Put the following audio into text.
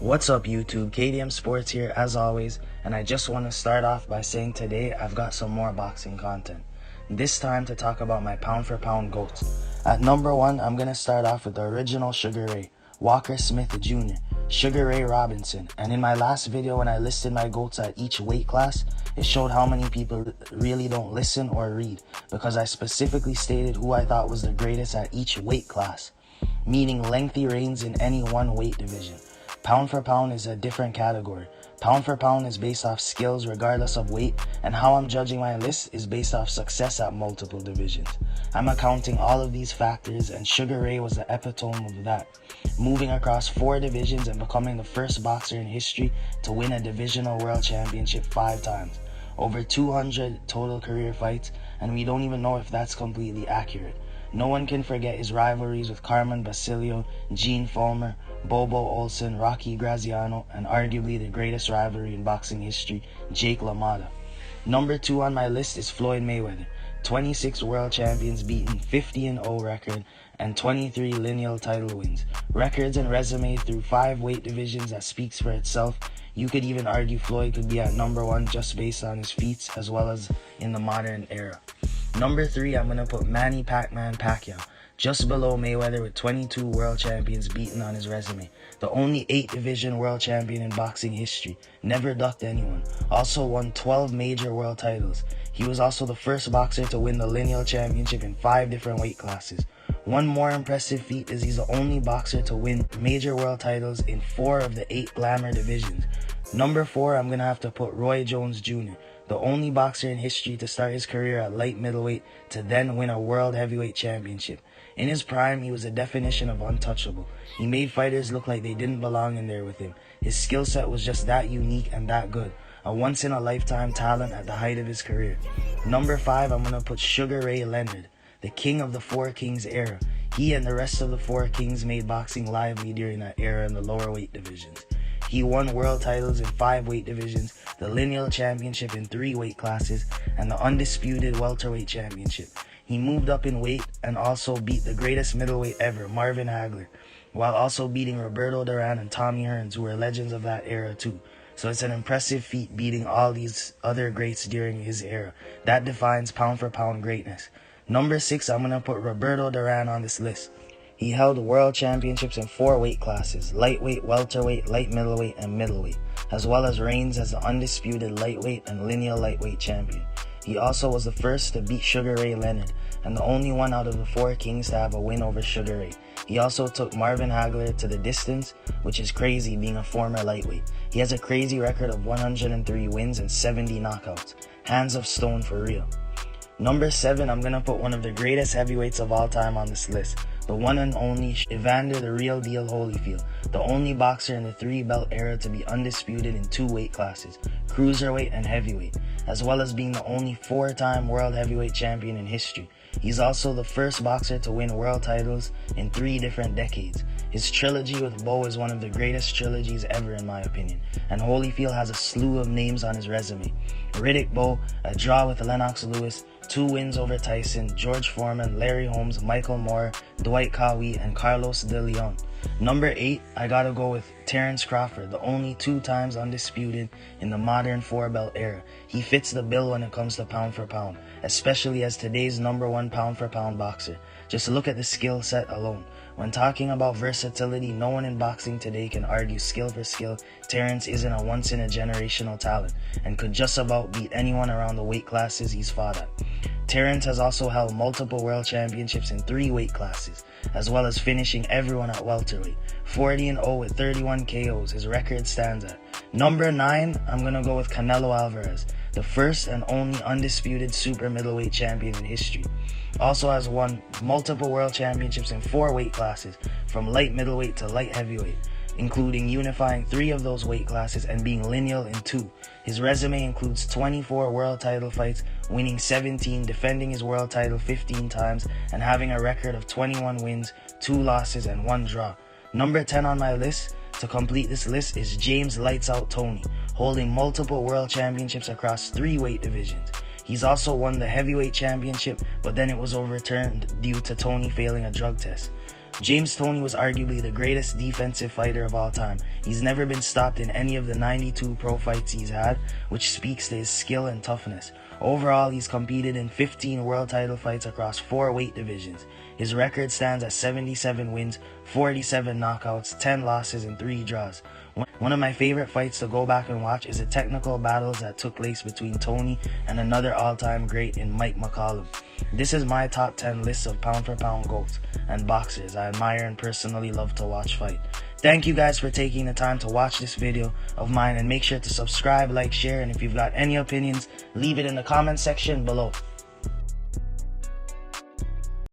What's up YouTube, K.D.M Sports here as always, and I just want to start off by saying today I've got some more boxing content. This time to talk about my pound for pound GOATs. At number 1, I'm going to start off with the original Sugar Ray, Walker Smith Jr., Sugar Ray Robinson, and in my last video when I listed my GOATs at each weight class, it showed how many people really don't listen or read, because I specifically stated who I thought was the greatest at each weight class, meaning lengthy reigns in any one weight division. Pound for pound is a different category. Pound for pound is based off skills regardless of weight, and how I'm judging my list is based off success at multiple divisions. I'm accounting all of these factors, and Sugar Ray was the epitome of that, moving across 4 divisions and becoming the first boxer in history to win a divisional world championship 5 times, over 200 total career fights, and we don't even know if that's completely accurate. No one can forget his rivalries with Carmen Basilio, Gene Fulmer, Bobo Olsen, Rocky Graziano, and arguably the greatest rivalry in boxing history, Jake LaMotta. Number 2 on my list is Floyd Mayweather, 26 world champions beaten, 50-0 record, and 23 lineal title wins. Records and resume through 5 weight divisions that speaks for itself. You could even argue Floyd could be at number 1 just based on his feats as well as in the modern era. Number 3, I'm going to put Manny Pacquiao, just below Mayweather with 22 world champions beaten on his resume. The only 8-division world champion in boxing history, never ducked anyone. Also won 12 major world titles. He was also the first boxer to win the lineal championship in 5 different weight classes. One more impressive feat is he's the only boxer to win major world titles in 4 of the 8 glamour divisions. Number 4, I'm going to have to put Roy Jones Jr., the only boxer in history to start his career at light middleweight to then win a world heavyweight championship. In his prime, he was a definition of untouchable. He made fighters look like they didn't belong in there with him. His skill set was just that unique and that good. A once-in-a-lifetime talent at the height of his career. Number 5, I'm going to put Sugar Ray Leonard, the king of the 4 Kings era. He and the rest of the 4 Kings made boxing lively during that era in the lower weight divisions. He won world titles in 5 weight divisions, the lineal championship in 3 weight classes, and the undisputed welterweight championship. He moved up in weight and also beat the greatest middleweight ever, Marvin Hagler, while also beating Roberto Duran and Tommy Hearns, who were legends of that era too. So it's an impressive feat beating all these other greats during his era. That defines pound for pound greatness. Number 6, I'm going to put Roberto Duran on this list. He held world championships in 4 weight classes, lightweight, welterweight, light middleweight, and middleweight, as well as reigns as the undisputed lightweight and lineal lightweight champion. He also was the first to beat Sugar Ray Leonard, and the only one out of the 4 Kings to have a win over Sugar Ray. He also took Marvin Hagler to the distance, which is crazy being a former lightweight. He has a crazy record of 103 wins and 70 knockouts. Hands of stone for real. Number 7, I'm going to put one of the greatest heavyweights of all time on this list. The one and only Evander the Real Deal Holyfield, the only boxer in the 3-belt era to be undisputed in 2 weight classes, cruiserweight and heavyweight, as well as being the only 4-time world heavyweight champion in history. He's also the first boxer to win world titles in 3 different decades. His trilogy with Bo is one of the greatest trilogies ever in my opinion, and Holyfield has a slew of names on his resume. Riddick Bowe, a draw with Lennox Lewis, 2 wins over Tyson, George Foreman, Larry Holmes, Michael Moore, Dwight Cowie, and Carlos De Leon. Number 8, I gotta go with Terrence Crawford, the only 2 times undisputed in the modern 4-belt era. He fits the bill when it comes to pound for pound, especially as today's number 1 pound for pound boxer. Just look at the skill set alone. When talking about versatility, no one in boxing today can argue skill for skill. Terrence isn't a once-in-a-generational talent and could just about beat anyone around the weight classes he's fought at. Terrence has also held multiple world championships in 3 weight classes, as well as finishing everyone at welterweight. 40-0 with 31 KOs, his record stands at. Number 9, I'm going to go with Canelo Alvarez, the first and only undisputed super middleweight champion in history. Also has won multiple world championships in 4 weight classes, from light middleweight to light heavyweight, including unifying 3 of those weight classes and being lineal in 2. His resume includes 24 world title fights, winning 17, defending his world title 15 times, and having a record of 21 wins, 2 losses, and 1 draw. Number 10 on my list, to complete this list, is James Lights Out Toney, holding multiple world championships across 3 weight divisions. He's also won the heavyweight championship, but then it was overturned due to Toney failing a drug test. James Toney was arguably the greatest defensive fighter of all time. He's never been stopped in any of the 92 pro fights he's had, which speaks to his skill and toughness. Overall, he's competed in 15 world title fights across 4 weight divisions. His record stands at 77 wins, 47 knockouts, 10 losses, and 3 draws. One of my favorite fights to go back and watch is the technical battles that took place between Toney and another all-time great in Mike McCollum. This is my top 10 list of pound-for-pound GOATs and boxers I admire and personally love to watch fight. Thank you guys for taking the time to watch this video of mine, and make sure to subscribe, like, share, and if you've got any opinions, leave it in the comment section below.